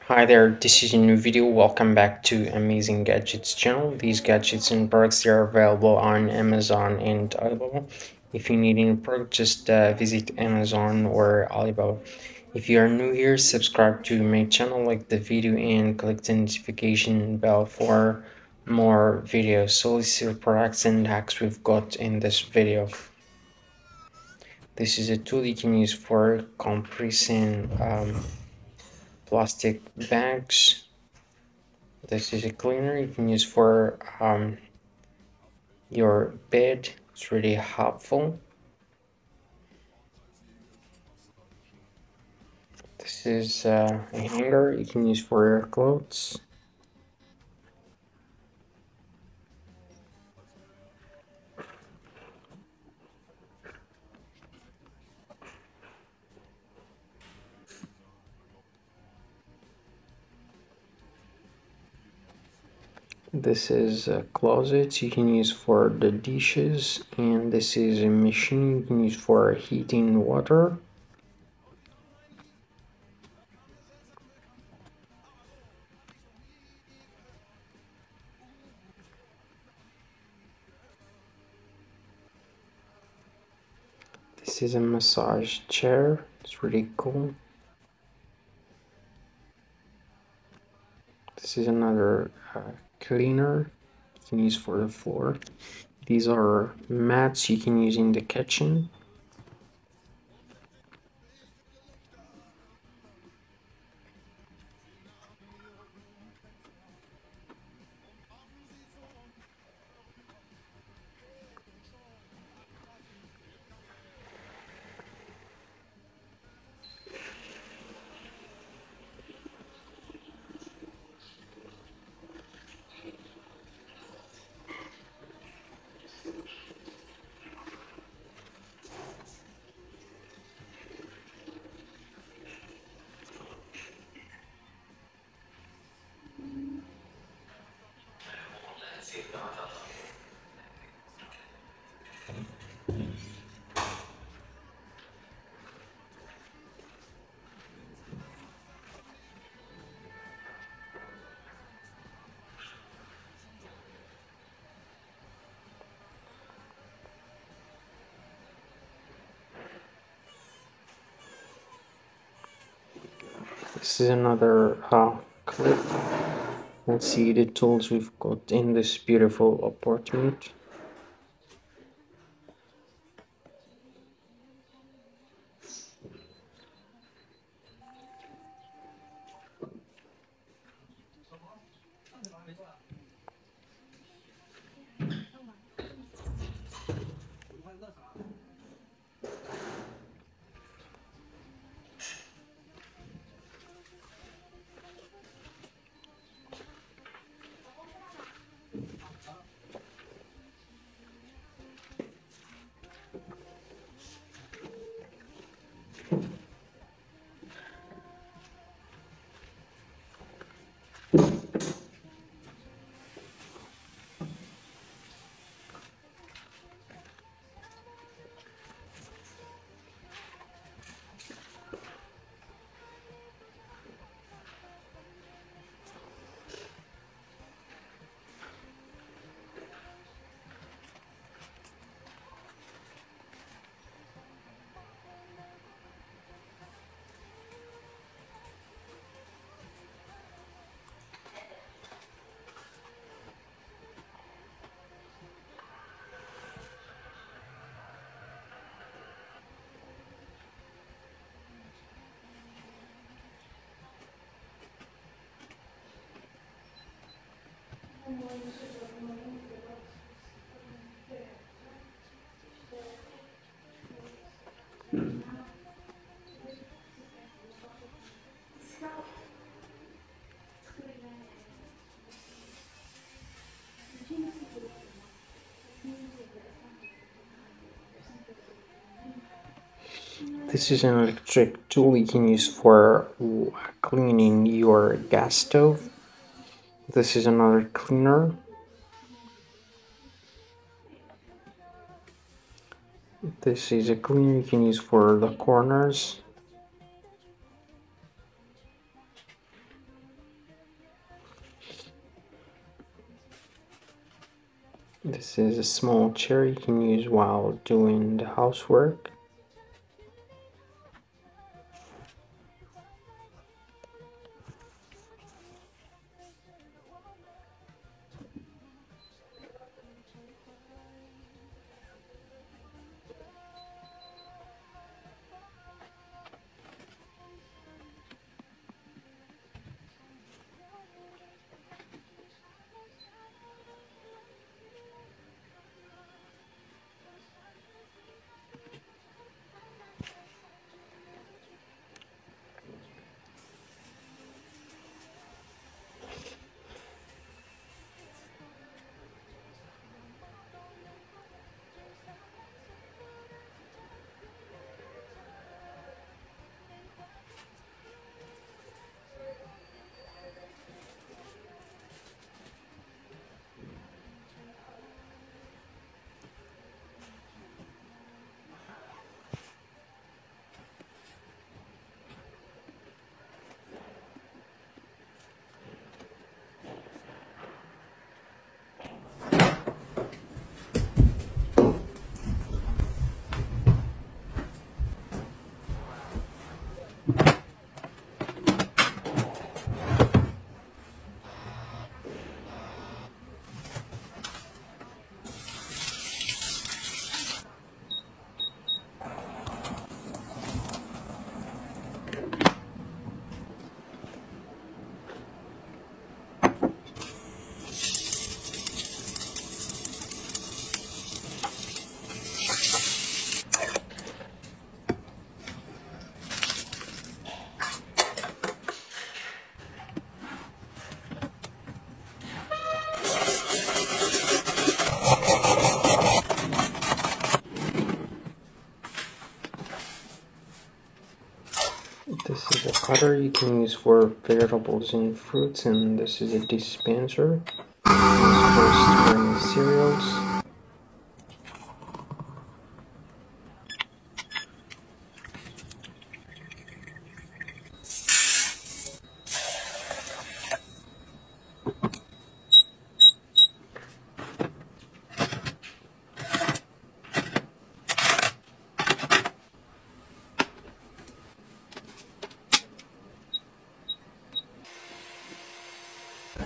Hi there, this is a new video. Welcome back to Amazing Gadgets channel. These gadgets and products they are available on Amazon and Alibaba. If you need any product, just visit Amazon or Alibaba. If you are new here, subscribe to my channel, like the video, and click the notification bell for more videos. So let's see the products and hacks we've got in this video. This is a tool you can use for compressing plastic bags. This is a cleaner you can use for your bed. It's really helpful. This is a hanger you can use for your clothes. This is a closet you can use for the dishes, and this is a machine you can use for heating water. This is a massage chair. It's really cool. This is another cleaner you can use for the floor. These are mats you can use in the kitchen. This is another clip. Let's see the tools we've got in this beautiful apartment. This is an electric tool you can use for cleaning your gas stove. This is another cleaner. This is a cleaner you can use for the corners. This is a small chair you can use while doing the housework. This is a cutter you can use for vegetables and fruits, and this is a dispenser used for stirring cereals.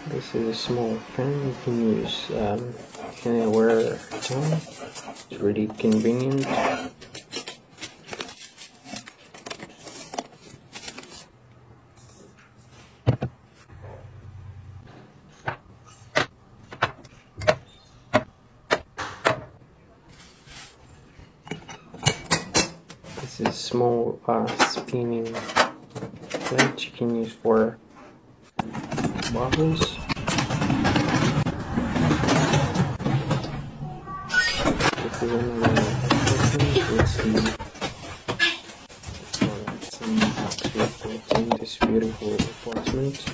This is a small fan you can use anywhere at home. It's really convenient. This is a small spinning plate you can use for bubbles. This is another equipment. It's some box with in this beautiful apartment.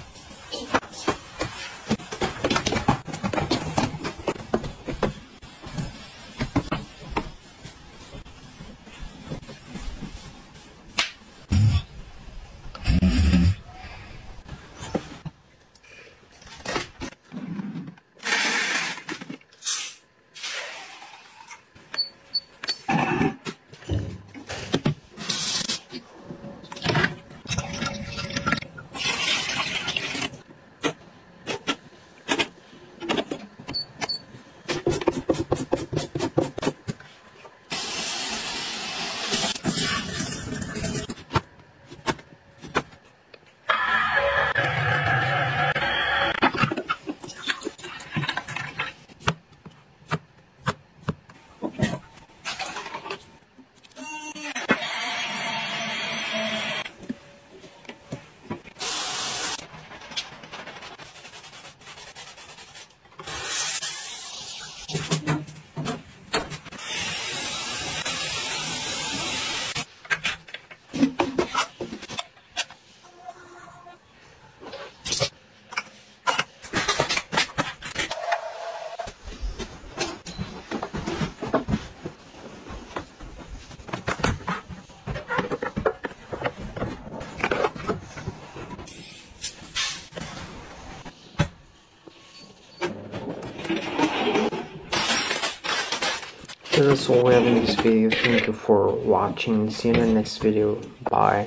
So that's all we have in this video. Thank you for watching. See you in the next video. Bye.